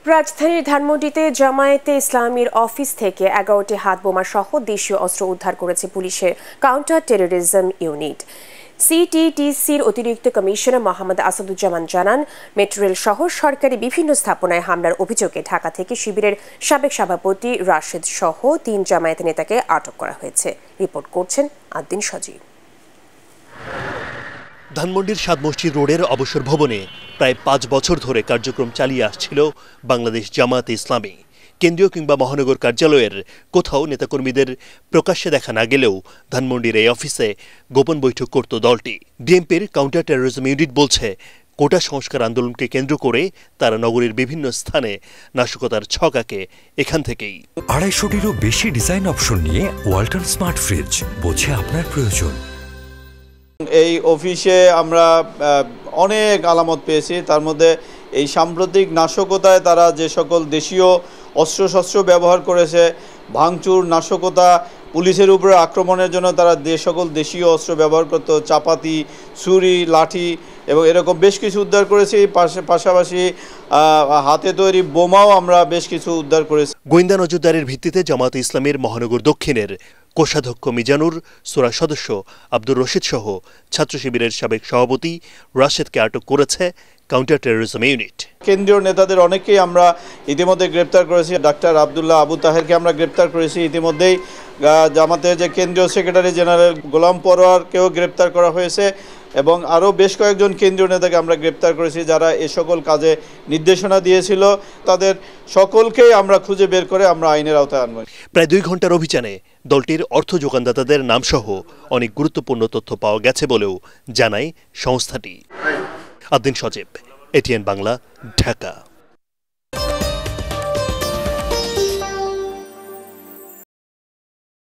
রাজধানীর ধানমন্ডিতে জামায়াতে ইসলামীর অফিস থেকে 11টি হাতবোমা সহ দেশীয় অস্ত্র উদ্ধার করেছে পুলিশের কাউন্টার টেরোরিজম ইউনিট। সিটিটিসির অতিরিক্ত কমিশনার মোহাম্মদ আসাদুজ্জামান জানান, মেট্রো রেল সহ সরকারি বিভিন্ন স্থাপনায় হামলার অভিযোগে ঢাকা থেকে শিবিরের সাবেক সভাপতি রাশেদ সহ 3 জামায়াত নেতাকে আটক করা হয়েছে। রিপোর্ট করছেন আদ্দিন সজীব। ধানমন্ডির সাদ মসজিদ রোডের অবসর ভবনে প্রায় 5 বছর ধরে কার্যক্রম চালিয়ে আসছিল বাংলাদেশ জামায়াতে ইসলামী। কেন্দ্রীয় কিংবা মহানগর কার্যালয়ের কোথাও নেতাকর্মীদের প্রকাশ্যে দেখা না গেলেও ধানমন্ডির এই অফিসে গোপন বৈঠক করত দলটি। বিএনপির কাউন্টার টেরোরিজম ইউনিট বলছে, কোটা সংস্কার আন্দোলনকে কেন্দ্র করে তারা নগরীর বিভিন্ন স্থানে নাশকতার ছক আঁকে এখান থেকেই। 250টিরও বেশি ডিজাইন অপশন নিয়ে ওয়ালটন স্মার্ট ফ্রিজ, বোঝে আপনার প্রয়োজন। এই অফিসে আমরা অনেক আলামত পেয়েছি, তার মধ্যে এই সাম্প্রতিক নাশকতায় তারা যে সকল দেশীয় অস্ত্রশস্ত্র ব্যবহার করেছে, ভাঙচুর, নাশকতা, পুলিশের উপরে আক্রমণের জন্য তারা যে সকল দেশীয় অস্ত্র ব্যবহার করত, চাপাতি, ছুরি, লাঠি এবং এরকম বেশ কিছু উদ্ধার করেছি। পাশাপাশি হাতে তৈরি বোমাও আমরা বেশ কিছু উদ্ধার করেছি। গোয়েন্দা নজরদারির ভিত্তিতে জামায়াতে ইসলামীর মহানগর দক্ষিণের কোষাধ্যক্ষ মিজানুর, সোরা সদস্য আব্দুর রশিদ সহ ছাত্র শিবিরের সাবেক সভাপতি রাশেদকে আটক করেছে কাউন্টার টেরোরিজম ইউনিট। কেন্দ্রীয় নেতাদের অনেকেই আমরা ইতিমধ্যে গ্রেপ্তার করেছি। ডাক্তার আবদুল্লাহ আবু তাহেরকে আমরা গ্রেপ্তার করেছি ইতিমধ্যেই। জামাতের যে কেন্দ্রীয় সেক্রেটারি জেনারেল গোলাম পরোয়ারকেও গ্রেপ্তার করা হয়েছে এবং আরও বেশ কয়েকজন কেন্দ্রীয় নেতাকে আমরা গ্রেপ্তার করেছি যারা এ সকল কাজে নির্দেশনা দিয়েছিল। তাদের সকলকেই আমরা খুঁজে বের করে আমরা আইনের আওতায় আনব। প্রায় 2 ঘন্টার অভিযানে দলটির অর্থ যোগানদাতাদের নামসহ অনেক গুরুত্বপূর্ণ তথ্য পাওয়া গেছে বলেও জানায় সংস্থাটি। আদ্দিন সজীব, এটিএন বাংলা, ঢাকা।